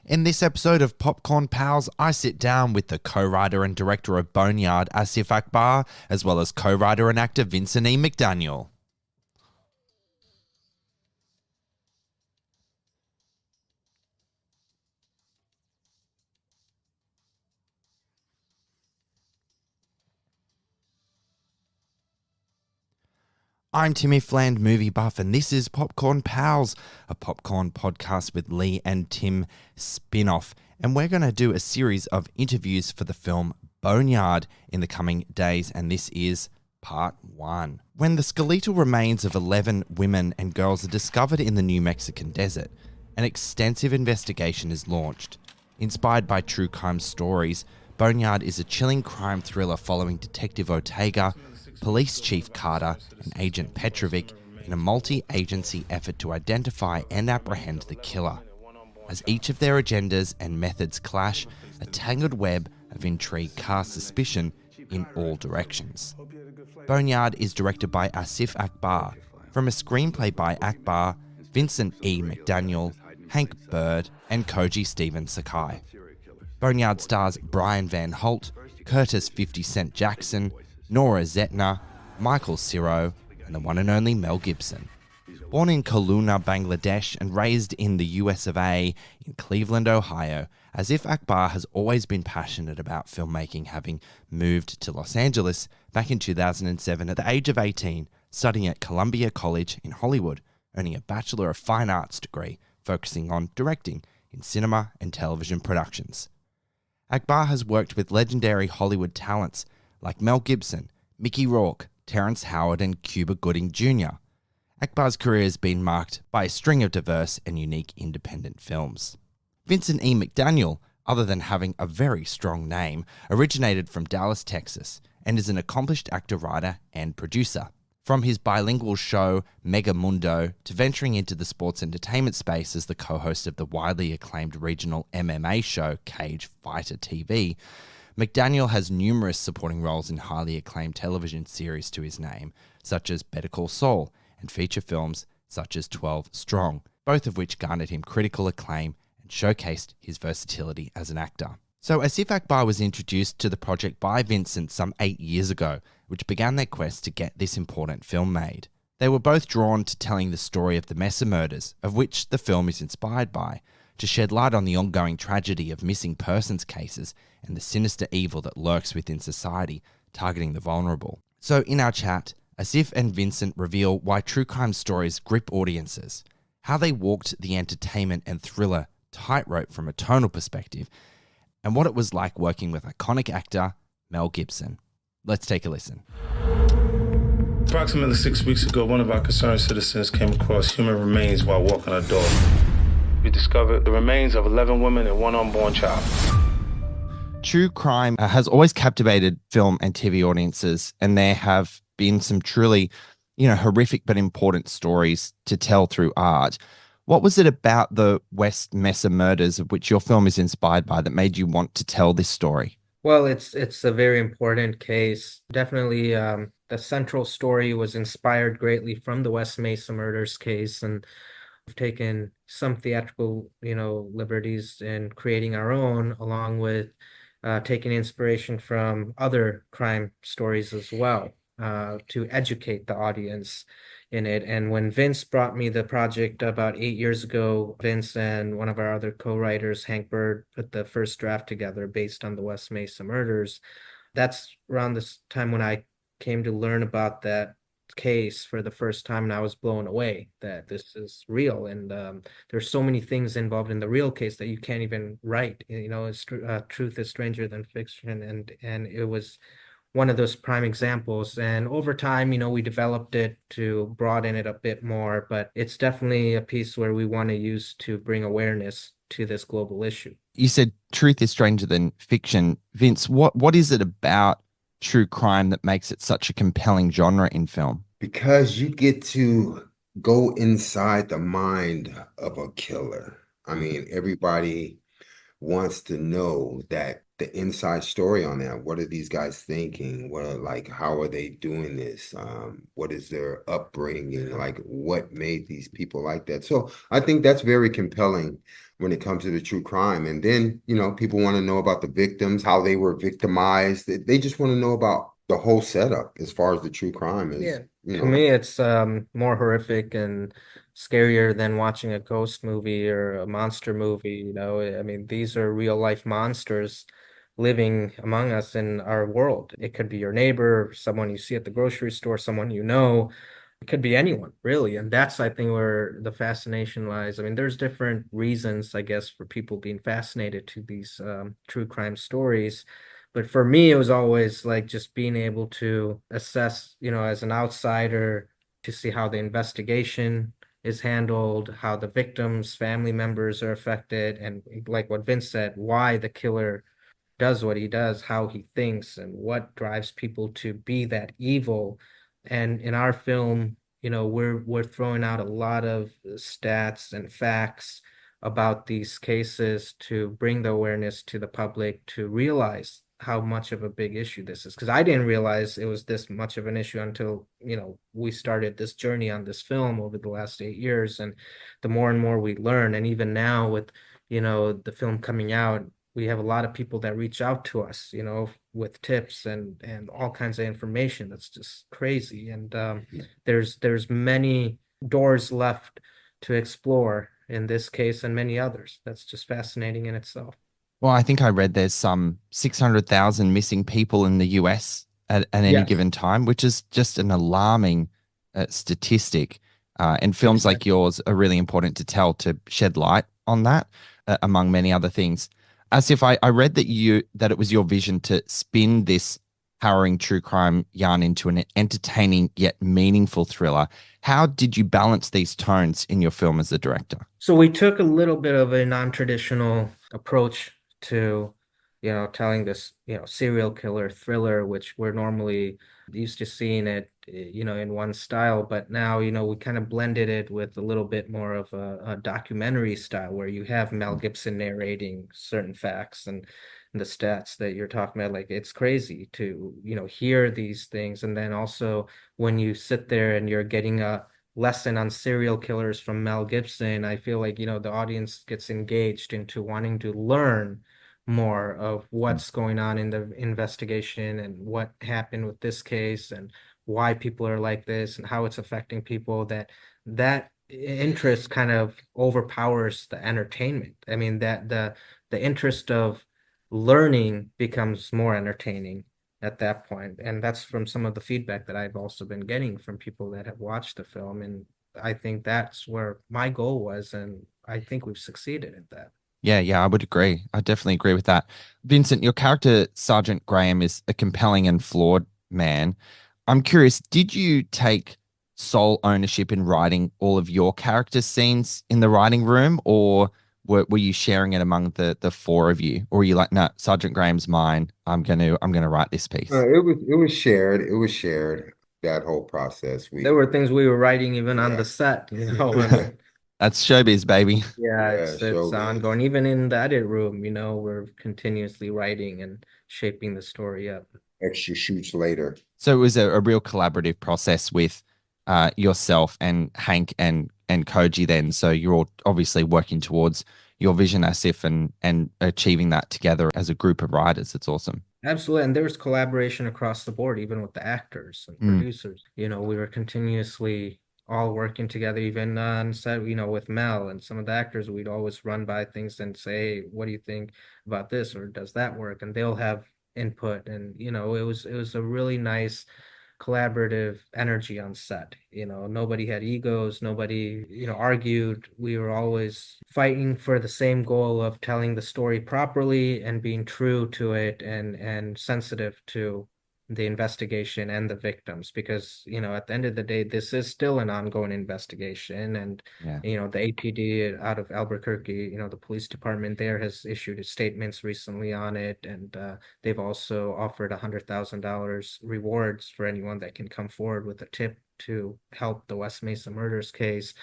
In this episode of Popcorn Pals, I sit down with the co-writer and director of Boneyard, Asif Akbar, as well as co-writer and actor Vincent McDaniel. I'm Timmy Fland, movie buff, and this is Popcorn Pals, a popcorn podcast with Leigh and Tim spin-off. And we're going to do a series of interviews for the film Boneyard in the coming days, and this is part 1. When the skeletal remains of 11 women and girls are discovered in the New Mexican desert, an extensive investigation is launched. Inspired by true crime stories, Boneyard is a chilling crime thriller following Detective Ortega, Police Chief Carter, and Agent Petrovic in a multi-agency effort to identify and apprehend the killer. As each of their agendas and methods clash, a tangled web of intrigue casts suspicion in all directions. Boneyard is directed by Asif Akbar, from a screenplay by Akbar, Vincent McDaniel, Hank Bird, and Koji Stephen Sakai. Boneyard stars Brian Van Holt, Curtis 50 Cent Jackson, Nora Zetner, Michael Ciro, and the one and only Mel Gibson. Born in Kelowna, Bangladesh, and raised in the US of A in Cleveland, Ohio, Asif Akbar has always been passionate about filmmaking, having moved to Los Angeles back in 2007 at the age of 18, studying at Columbia College in Hollywood, earning a Bachelor of Fine Arts degree, focusing on directing in cinema and television productions. Akbar has worked with legendary Hollywood talents like Mel Gibson, Mickey Rourke, Terrence Howard, and Cuba Gooding Jr. Akbar's career has been marked by a string of diverse and unique independent films. Vincent McDaniel, other than having a very strong name, originated from Dallas, Texas, and is an accomplished actor, writer, and producer. From his bilingual show Mega Mundo to venturing into the sports entertainment space as the co-host of the widely acclaimed regional MMA show Cage Fighter TV, McDaniel has numerous supporting roles in highly acclaimed television series to his name, such as Better Call Saul, and feature films such as 12 Strong, both of which garnered him critical acclaim and showcased his versatility as an actor. So Asif Akbar was introduced to the project by Vincent some 8 years ago, which began their quest to get this important film made. They were both drawn to telling the story of the Mesa Murders, of which the film is inspired by, to shed light on the ongoing tragedy of missing persons cases and the sinister evil that lurks within society, targeting the vulnerable. So in our chat, Asif and Vincent reveal why true crime stories grip audiences, how they walked the entertainment and thriller tightrope from a tonal perspective, and what it was like working with iconic actor Mel Gibson. Let's take a listen. Approximately 6 weeks ago, one of our concerned citizens came across human remains while walking our dog. We discovered the remains of 11 women and one unborn child. True crime has always captivated film and TV audiences, and there have been some truly, horrific but important stories to tell through art. What was it about the West Mesa Murders, of which your film is inspired by, that made you want to tell this story? Well, it's a very important case. Definitely, the central story was inspired greatly from the West Mesa Murders case, and we've taken some theatrical, liberties in creating our own, along with taking inspiration from other crime stories as well, to educate the audience in it. And when Vince brought me the project about 8 years ago, Vince and one of our other co-writers, Hank Bird, put the first draft together based on the West Mesa Murders. That's around this time when I came to learn about that case for the first time, and I was blown away that this is real. And there's so many things involved in the real case that you can't even write. Truth is stranger than fiction, and it was one of those prime examples. And over time, we developed it to broaden it a bit more, but it's definitely a piece where we want to use to bring awareness to this global issue. You said truth is stranger than fiction. Vince, what is it about true crime that makes it such a compelling genre in film? Because you get to go inside the mind of a killer. I mean, everybody wants to know that the inside story on that. What are these guys thinking? What are, like, how are they doing this? What is their upbringing? Like, what made these people like that? So I think that's very compelling when it comes to the true crime. And then, people want to know about the victims, how they were victimized. They just want to know about the whole setup as far as the true crime Yeah. is, To me, it's more horrific and scarier than watching a ghost movie or a monster movie. I mean, these are real life monsters living among us in our world. It could be your neighbor, someone you see at the grocery store, someone you know. It could be anyone, really. And that's, I think, where the fascination lies. I mean, there's different reasons, I guess, for people being fascinated to these true crime stories. But for me, it was always like just being able to assess, as an outsider, to see how the investigation is handled, how the victims' family members are affected, and like what Vince said, why the killer does what he does, how he thinks, and what drives people to be that evil. And in our film, we're throwing out a lot of stats and facts about these cases to bring the awareness to the public to realize how much of a big issue this is. Because I didn't realize it was this much of an issue until, we started this journey on this film over the last 8 years. And the more and more we learn, and even now with, the film coming out, we have a lot of people that reach out to us, with tips and all kinds of information. That's just crazy. And there's many doors left to explore in this case and many others. That's just fascinating in itself. Well, I think I read there's some 600,000 missing people in the US at any Yes, given time, which is just an alarming statistic. And films like exactly. yours are really important to tell to shed light on that, among many other things. As if I read that it was your vision to spin this harrowing true crime yarn into an entertaining yet meaningful thriller. How did you balance these tones in your film as a director? So we took a little bit of a non-traditional approach to, telling this, serial killer thriller, which we're normally used to seeing it, in one style. But now, we kind of blended it with a little bit more of a documentary style where you have Mel Gibson narrating certain facts and the stats that you're talking about. Like, it's crazy to, hear these things. And then also when you sit there and you're getting a lesson on serial killers from Mel Gibson, I feel like, the audience gets engaged into wanting to learn more of what's going on in the investigation and what happened with this case and why people are like this and how it's affecting people. That interest kind of overpowers the entertainment. I mean, that the interest of learning becomes more entertaining at that point. And that's from some of the feedback that I've also been getting from people that have watched the film. And I think that's where my goal was. And I think we've succeeded at that. Yeah, I would agree. I definitely agree with that. Vincent, your character, Sergeant Graham, is a compelling and flawed man. I'm curious, did you take sole ownership in writing all of your character scenes in the writing room, or were you sharing it among the four of you? Or were you like, no, Sergeant Graham's mine. I'm gonna write this piece. it was shared. It was shared, that whole process. There were things we were writing even on Yeah. the set, I mean, That's showbiz, baby. yeah, Yeah, it's showbiz. ongoing. Even in the edit room, we're continuously writing and shaping the story up. Extra shoots later. So it was a real collaborative process with yourself and Hank and Koji then. So you're all obviously working towards your vision, Asif, and achieving that together as a group of writers. It's awesome. Absolutely. And there's collaboration across the board, even with the actors and Mm, producers. We were continuously all working together, even on set, with Mel and some of the actors. We'd always run by things and say, what do you think about this? Or does that work? And they'll have input. And, it was a really nice collaborative energy on set. Nobody had egos, nobody, argued. We were always fighting for the same goal of telling the story properly and being true to it and sensitive to the investigation and the victims, because at the end of the day, this is still an ongoing investigation. And yeah. the APD out of Albuquerque, the police department there has issued statements recently on it. And they've also offered $100,000 rewards for anyone that can come forward with a tip to help the West Mesa Murders case.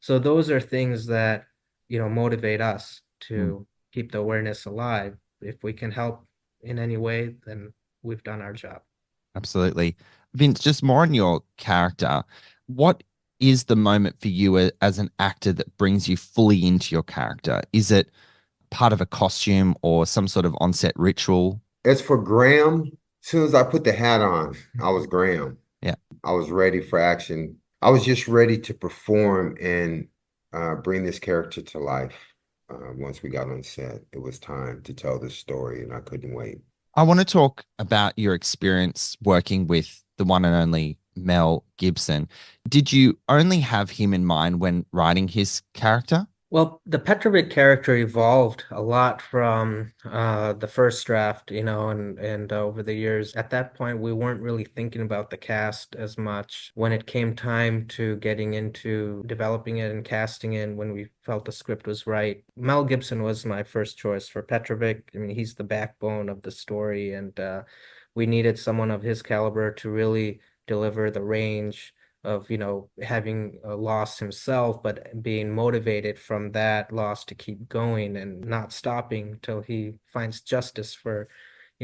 So those are things that, motivate us Mm, to keep the awareness alive. If we can help in any way, then we've done our job. Absolutely. Vince, just more on your character. What is the moment for you as an actor that brings you fully into your character? Is it part of a costume or some sort of on-set ritual? As for Graham, as soon as I put the hat on, I was Graham. Yeah. I was ready for action. I was just ready to perform and bring this character to life. Once we got on set, it was time to tell this story, and I couldn't wait. I want to talk about your experience working with the one and only Mel Gibson. Did you only have him in mind when writing his character? Well, the Petrovic character evolved a lot from the first draft, and over the years. At that point, we weren't really thinking about the cast as much. When it came time to getting into developing it and casting it, when we felt the script was right, Mel Gibson was my first choice for Petrovic. I mean, he's the backbone of the story, and we needed someone of his caliber to really deliver the range of having a loss himself, but being motivated from that loss to keep going and not stopping till he finds justice for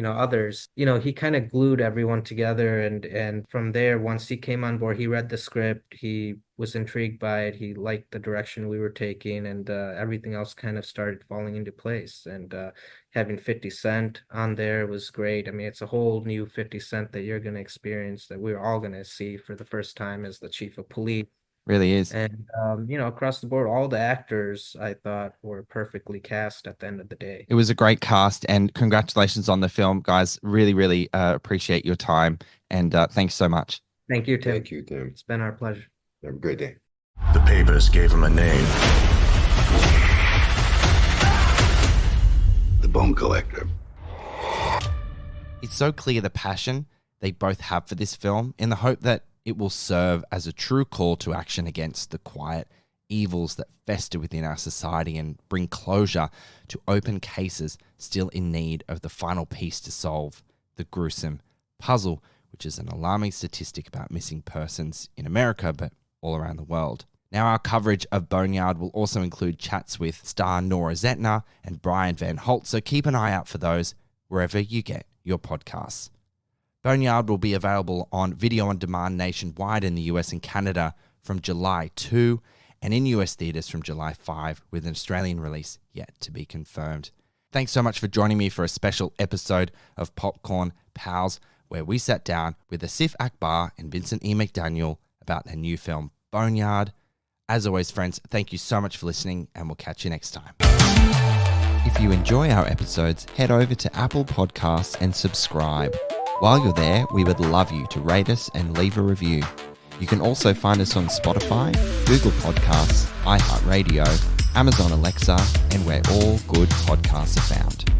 others. He kind of glued everyone together, and from there, once he came on board, he read the script, he was intrigued by it, he liked the direction we were taking, and everything else kind of started falling into place. And having 50 Cent on there was great. I mean, it's a whole new 50 Cent that you're going to experience, that we're all going to see for the first time as the chief of police. Really is. And across the board, all the actors I thought were perfectly cast at the end of the day. It was a great cast, and congratulations on the film, guys. Really, really appreciate your time, and thanks so much. Thank you, Tim. Thank you, Tim. It's been our pleasure. Have a great day. The papers gave him a name. The Bone Collector. It's so clear the passion they both have for this film, in the hope that it will serve as a true call to action against the quiet evils that fester within our society and bring closure to open cases still in need of the final piece to solve the gruesome puzzle, which is an alarming statistic about missing persons in America, but all around the world. Now, our coverage of Boneyard will also include chats with star Nora Zetner and Brian Van Holt, so keep an eye out for those wherever you get your podcasts. Boneyard will be available on video on demand nationwide in the US and Canada from July 2 and in US theatres from July 5, with an Australian release yet to be confirmed. Thanks so much for joining me for a special episode of Popcorn Pals, where we sat down with Asif Akbar and Vincent E. McDaniel about their new film Boneyard. As always, friends, thank you so much for listening, and we'll catch you next time. If you enjoy our episodes, head over to Apple Podcasts and subscribe. While you're there, we would love you to rate us and leave a review. You can also find us on Spotify, Google Podcasts, iHeartRadio, Amazon Alexa, and where all good podcasts are found.